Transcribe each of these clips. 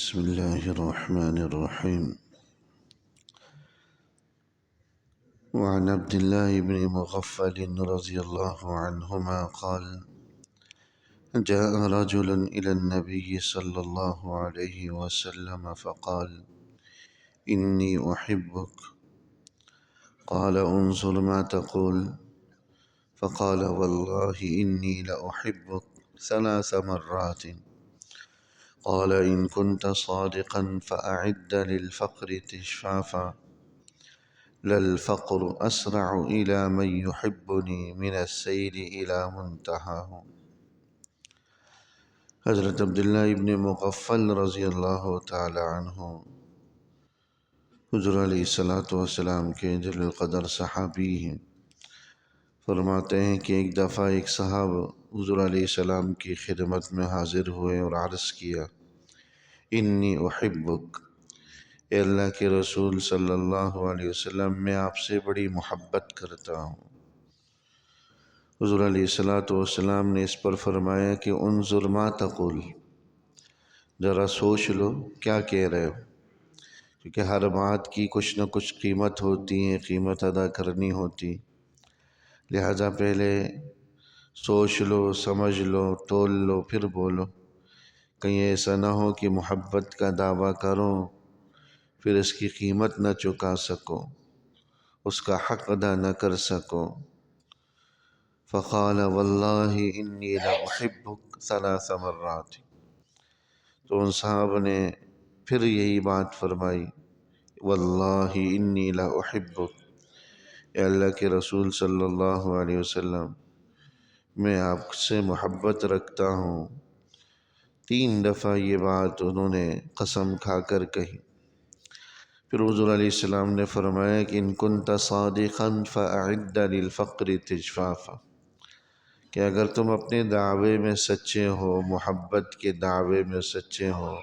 بسم الله الرحمن الرحيم. وعن عبد الله بن مغفل رضي الله عنهما قال: جاء رجل إلى النبي صلى الله عليه وسلم فقال: إني أحبك. قال: انظر ما تقول. فقال: والله إني لأحبك 3 مرات. قال: إن كنت صادقا فأعد للفقر تجفافا، للفقر أسرع إلى من يحبني من السير إلى منتهاه۔ حضرت عبداللہ ابن مغفل رضی اللہ تعالی عنہ حضور علیہ السلام کے جلیل القدر صحابی ہیں۔ فرماتے ہیں کہ ایک دفعہ ایک صاحب حضور علیہ السلام کی خدمت میں حاضر ہوئے اور عرض کیا: انی احبک، اے اللہ کے رسول صلی اللہ علیہ وسلم، میں آپ سے بڑی محبت کرتا ہوں۔ حضور علیہ السلام نے اس پر فرمایا کہ انظر ما تقول، ذرا سوچ لو کیا کہہ رہے ہو، کیونکہ ہر بات کی کچھ نہ کچھ قیمت ہوتی ہے، قیمت ادا کرنی ہوتی، لہذا پہلے سوچ لو، سمجھ لو، تول لو، پھر بولو۔ کہیں ایسا نہ ہو کہ محبت کا دعویٰ کرو پھر اس کی قیمت نہ چکا سکو، اس کا حق ادا نہ کر سکو۔ فقال: واللہ انی لأحبک 3 مرات۔ تو ان صاحب نے پھر یہی بات فرمائی: واللہ انی لأحبک، اے اللہ کے رسول صلی اللہ علیہ وسلم، میں آپ سے محبت رکھتا ہوں۔ 3 دفعہ یہ بات انہوں نے قسم کھا کر کہی۔ پھر حضور علیہ السلام نے فرمایا کہ ان کنت صادقا فأعد للفقر تجفافا، کہ اگر تم اپنے دعوے میں سچے ہو، محبت کے دعوے میں سچے ہو،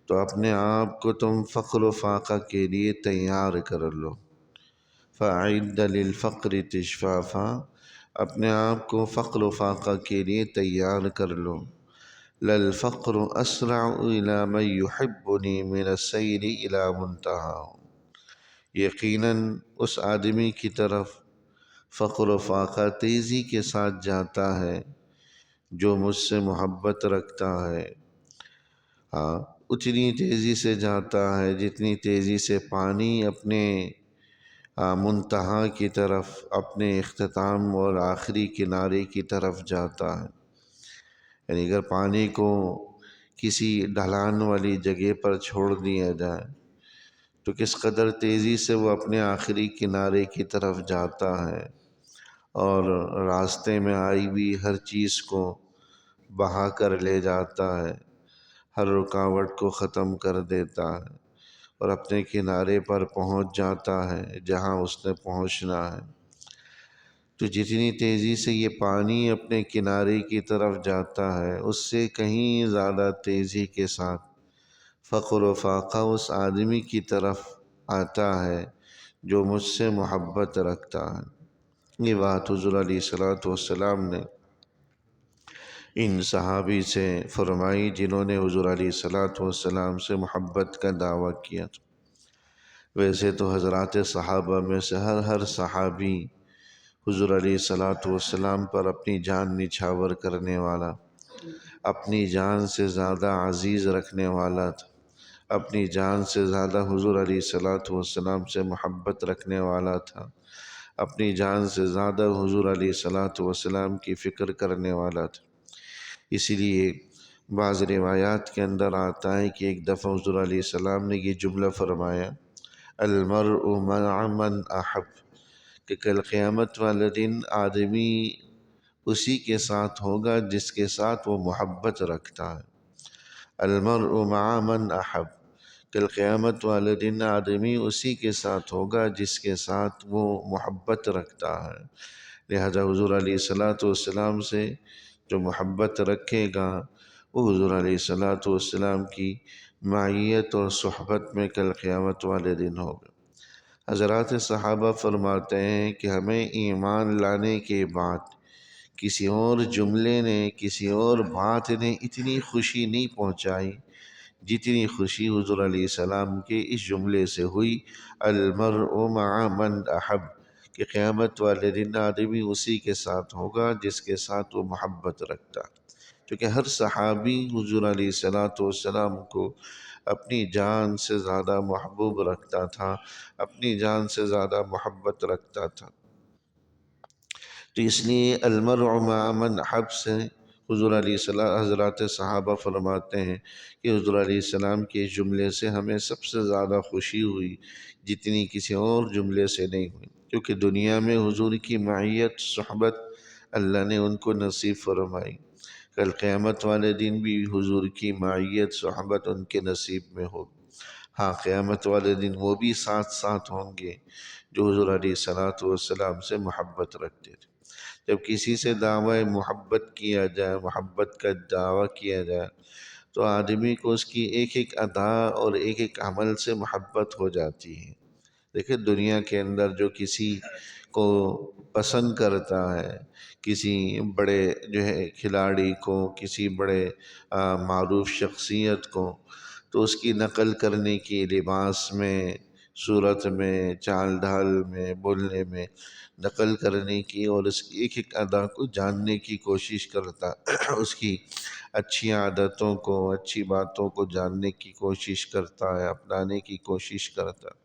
تو اپنے آپ کو تم فقر و فاقہ کے لیے تیار کر لو۔ فأعد للفقر تجفافا، اپنے آپ کو فقر و فاقہ کے لیے تیار کر لو۔ للفقر اسرع الى من يحبني من السیر الى منتہا، یقیناً اس آدمی کی طرف فقر و فاقہ تیزی کے ساتھ جاتا ہے جو مجھ سے محبت رکھتا ہے۔ ہاں، اتنی تیزی سے جاتا ہے جتنی تیزی سے پانی اپنے منتہا کی طرف، اپنے اختتام اور آخری کنارے کی طرف جاتا ہے۔ یعنی اگر پانی کو کسی ڈھلان والی جگہ پر چھوڑ دیا جائے تو کس قدر تیزی سے وہ اپنے آخری کنارے کی طرف جاتا ہے، اور راستے میں آئی بھی ہر چیز کو بہا کر لے جاتا ہے، ہر رکاوٹ کو ختم کر دیتا ہے اور اپنے کنارے پر پہنچ جاتا ہے جہاں اس نے پہنچنا ہے۔ تو جتنی تیزی سے یہ پانی اپنے کنارے کی طرف جاتا ہے، اس سے کہیں زیادہ تیزی کے ساتھ فقر و فاقہ اس آدمی کی طرف آتا ہے جو مجھ سے محبت رکھتا ہے۔ یہ بات حضور علیہ السلام نے ان صحابی سے فرمائی جنہوں نے حضور علیہ السلام سے محبت کا دعویٰ کیا تھا۔ ویسے تو حضرات صحابہ میں سے ہر صحابی حضور علیہ السلام پر اپنی جان نچھاور کرنے والا، اپنی جان سے زیادہ عزیز رکھنے والا تھا، اپنی جان سے زیادہ حضور علیہ السلام سے محبت رکھنے والا تھا، اپنی جان سے زیادہ حضور علیہ السلام کی فکر کرنے والا تھا۔ اسی لیے بعض روایات کے اندر آتا ہے کہ ایک دفعہ حضور علیہ السلام نے یہ جملہ فرمایا: المرء مع من احب، کہ کل قیامت والے دن آدمی اسی کے ساتھ ہوگا جس کے ساتھ وہ محبت رکھتا ہے۔ المرء مع من احب، کل قیامت والے دن آدمی اسی کے ساتھ ہوگا جس کے ساتھ وہ محبت رکھتا ہے۔ لہذا حضور علیہ السلام سے جو محبت رکھے گا وہ حضور علیہ السلام کی معیت اور صحبت میں کل قیامت والے دن ہوگا۔ حضرات صحابہ فرماتے ہیں کہ ہمیں ایمان لانے کے بعد کسی اور جملے نے، کسی اور بات نے اتنی خوشی نہیں پہنچائی جتنی خوشی حضور علیہ السلام کے اس جملے سے ہوئی، المرء مع من احب، کہ قیامت والے دن آدمی اسی کے ساتھ ہوگا جس کے ساتھ وہ محبت رکھتا، کیونکہ ہر صحابی حضور علیہ السلام کو اپنی جان سے زیادہ محبوب رکھتا تھا، اپنی جان سے زیادہ محبت رکھتا تھا۔ تو اس لیے المرء مع من احب سے حضور علیہ السلام، حضرات صحابہ فرماتے ہیں کہ حضور علیہ السلام کے جملے سے ہمیں سب سے زیادہ خوشی ہوئی جتنی کسی اور جملے سے نہیں ہوئی، کیونکہ دنیا میں حضور کی معیت، صحبت اللہ نے ان کو نصیب فرمائی، کل قیامت والے دن بھی حضور کی معیت، صحبت ان کے نصیب میں ہوگی۔ ہاں، قیامت والے دن وہ بھی ساتھ ساتھ ہوں گے جو حضور علیہ السلام سے محبت رکھتے تھے۔ جب کسی سے دعوی محبت کیا جائے، محبت کا دعویٰ کیا جائے، تو آدمی کو اس کی ایک ایک ادا اور ایک ایک عمل سے محبت ہو جاتی ہے۔ دیکھیں، دنیا کے اندر جو کسی کو پسند کرتا ہے، کسی بڑے جو ہے کھلاڑی کو، کسی بڑے معروف شخصیت کو، تو اس کی نقل کرنے کی لباس میں، صورت میں، چال ڈھال میں، بولنے میں نقل کرنے کی، اور اس کی ایک ایک ادا کو جاننے کی کوشش کرتا، اس کی اچھی عادتوں کو، اچھی باتوں کو جاننے کی کوشش کرتا ہے، اپنانے کی کوشش کرتا ہے۔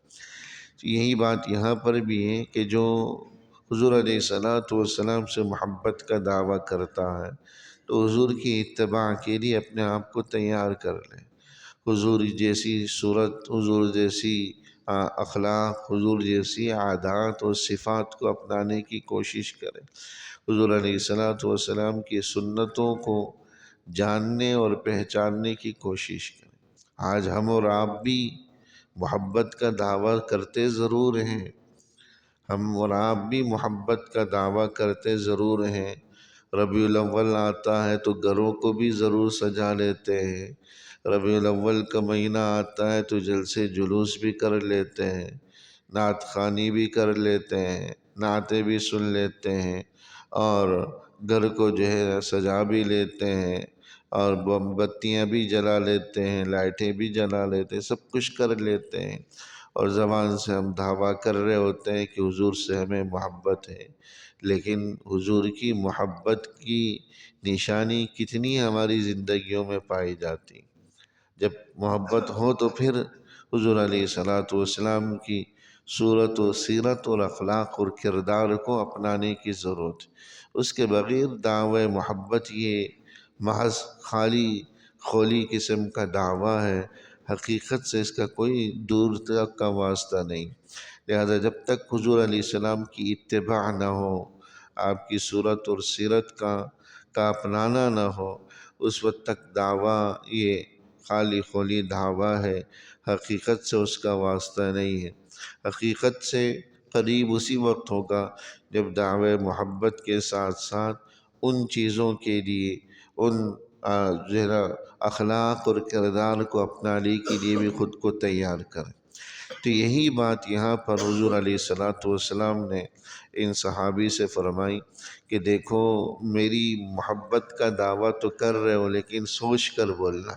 تو یہی بات یہاں پر بھی ہے کہ جو حضور علیہ السلام سے محبت کا دعویٰ کرتا ہے، تو حضور کی اتباع کے لیے اپنے آپ کو تیار کر لے، حضور جیسی صورت، حضور جیسی اخلاق، حضور جیسی عادات اور صفات کو اپنانے کی کوشش کرے، حضور علیہ السلام کی سنتوں کو جاننے اور پہچاننے کی کوشش کرے۔ آج ہم اور آپ بھی محبت کا دعویٰ کرتے ضرور ہیں، ہم اور آپ بھی محبت کا دعویٰ کرتے ضرور ہیں، ربیع الاول آتا ہے تو گھروں کو بھی ضرور سجا لیتے ہیں، ربیع الاول کا مہینہ آتا ہے تو جلسے جلوس بھی کر لیتے ہیں، نعت خوانی بھی کر لیتے ہیں، نعتیں بھی سن لیتے ہیں، اور گھر کو جو ہے سجا بھی لیتے ہیں، اور بم بتیاں بھی جلا لیتے ہیں، لائٹیں بھی جلا لیتے ہیں، سب کچھ کر لیتے ہیں، اور زبان سے ہم دعویٰ کر رہے ہوتے ہیں کہ حضور سے ہمیں محبت ہے، لیکن حضور کی محبت کی نشانی کتنی ہماری زندگیوں میں پائی جاتی۔ جب محبت ہو تو پھر حضور علیہ السلام کی صورت و سیرت اور اخلاق اور کردار کو اپنانے کی ضرورت ہے۔ اس کے بغیر دعوی محبت یہ محض خالی خولی قسم کا دعویٰ ہے، حقیقت سے اس کا کوئی دور تک کا واسطہ نہیں۔ لہذا جب تک حضور علیہ السلام کی اتباع نہ ہو، آپ کی صورت اور سیرت کا اپنانا نہ ہو، اس وقت تک دعویٰ یہ خالی خولی دعویٰ ہے، حقیقت سے اس کا واسطہ نہیں ہے۔ حقیقت سے قریب اسی وقت ہوگا جب دعوی محبت کے ساتھ ساتھ ان چیزوں کے لیے، ان ذرا اخلاق اور کردار کو اپنانے کے لیے بھی خود کو تیار کریں۔ تو یہی بات یہاں پر حضور علیہ السلام نے ان صحابی سے فرمائی کہ دیکھو، میری محبت کا دعویٰ تو کر رہے ہو، لیکن سوچ کر بولنا،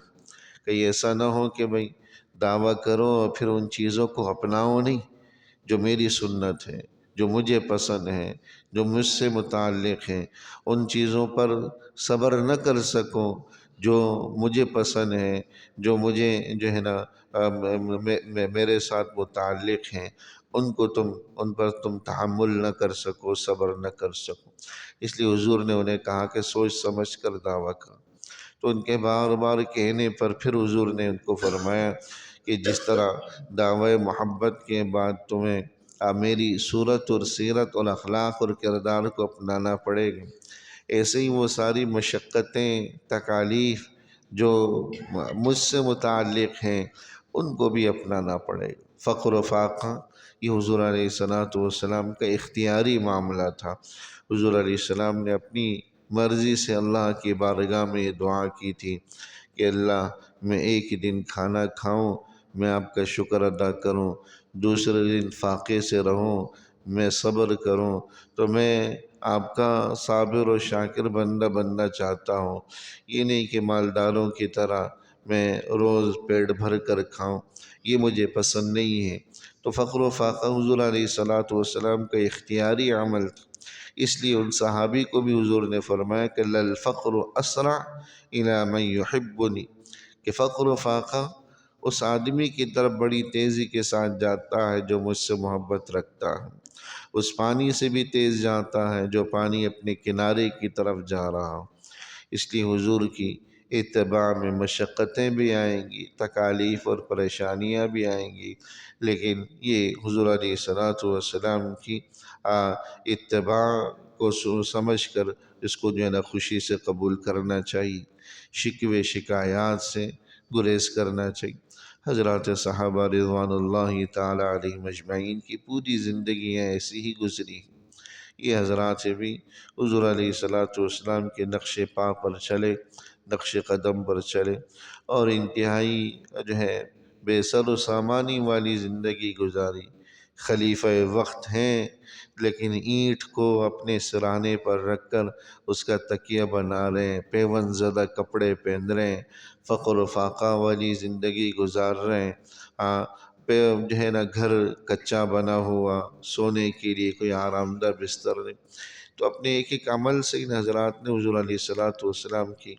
کہیں ایسا نہ ہو کہ بھئی دعویٰ کرو اور پھر ان چیزوں کو اپناؤ نہیں جو میری سنت ہے، جو مجھے پسند ہے، جو مجھ سے متعلق ہیں، ان چیزوں پر صبر نہ کر سکو جو مجھے پسند ہے، جو مجھے جو ہے نا میرے ساتھ متعلق ہیں، ان پر تم تحمل نہ کر سکو، صبر نہ کر سکو۔ اس لیے حضور نے انہیں کہا کہ سوچ سمجھ کر دعویٰ کرو۔ تو ان کے بار بار کہنے پر پھر حضور نے ان کو فرمایا کہ جس طرح دعوی محبت کے بعد تمہیں میری صورت اور سیرت اور اخلاق اور کردار کو اپنانا پڑے گا، ایسے ہی وہ ساری مشقتیں، تکالیف جو مجھ سے متعلق ہیں ان کو بھی اپنانا پڑے گا۔ فقر و فاقہ یہ حضور علیہ السلام کا اختیاری معاملہ تھا۔ حضور علیہ السلام نے اپنی مرضی سے اللہ کی بارگاہ میں یہ دعا کی تھی کہ اللہ، میں ایک دن کھانا کھاؤں، میں آپ کا شکر ادا کروں، دوسرے دن فاقے سے رہوں، میں صبر کروں، تو میں آپ کا صابر و شاکر بندہ بننا چاہتا ہوں۔ یہ نہیں کہ مالداروں کی طرح میں روز پیٹ بھر کر کھاؤں، یہ مجھے پسند نہیں ہے۔ تو فقر و فاقہ حضور علیہ الصلوۃ والسلام کا اختیاری عمل تھا، اس لیے ان صحابی کو بھی حضور نے فرمایا کہ للفقر اسرع الی من یحبنی، کہ فقر و فاقہ اس آدمی کی طرف بڑی تیزی کے ساتھ جاتا ہے جو مجھ سے محبت رکھتا ہے، اس پانی سے بھی تیز جاتا ہے جو پانی اپنے کنارے کی طرف جا رہا ہو۔ اس لیے حضور کی اتباع میں مشقتیں بھی آئیں گی، تکالیف اور پریشانیاں بھی آئیں گی، لیکن یہ حضور علیہ الصلوۃ والسلام کی اتباع کو سمجھ کر اس کو جو ہے نا خوشی سے قبول کرنا چاہیے، شکوے شکایات سے گریز کرنا چاہیے۔ حضرات صحابہ رضوان اللہ تعالی علیہم اجمعین کی پوری زندگیاں ایسی ہی گزری ہیں۔ یہ حضرات بھی حضور علیہ الصلوۃ والسلام کے نقش پا پر چلے، نقش قدم پر چلے، اور انتہائی جو ہے بے سر و سامانی والی زندگی گزاری۔ خلیفہ وقت ہیں لیکن اینٹ کو اپنے سرانے پر رکھ کر اس کا تکیہ بنا رہے ہیں، پیوند زدہ کپڑے پہن رہے ہیں، فقر و فاقہ والی زندگی گزار رہے ہیں، جو ہے نا گھر کچا بنا ہوا، سونے کے لیے کوئی آرام دہ بستر نہیں۔ تو اپنے ایک ایک عمل سے ان حضرات نے حضور علیہ الصلوۃ والسلام کی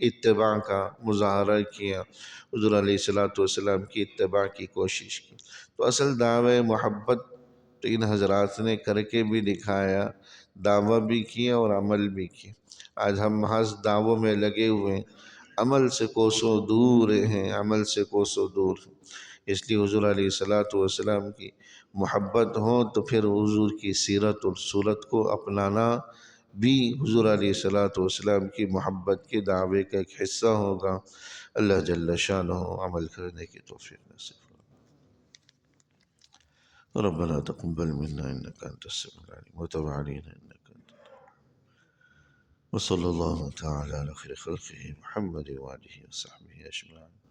اتباع کا مظاہرہ کیا، حضور علیہ الصلوۃ والسلام کی اتباع کی کوشش کی۔ تو اصل دعوے محبت تو ان حضرات نے کر کے بھی دکھایا، دعویٰ بھی کیا اور عمل بھی کیا۔ آج ہم محض دعووں میں لگے ہوئے ہیں، عمل سے کوسوں دور ہیں، عمل سے کوسوں دور ہیں۔ اس لیے حضور علیہ الصلوۃ والسلام کی محبت ہو تو پھر حضور کی سیرت اور صورت کو اپنانا بھی حضور علیہ الصلوۃ والسلام کی محبت کے دعوے کا ایک حصہ ہوگا۔ اللہ جل شانہ عمل کرنے کی توفیق نصیب فرمائے۔ ربنا تقبل منا انك انت السميع العليم وتب علينا انك انت التواب، وصلى الله تعالى على خير خلقه محمد وآله وصحبه اجمعين۔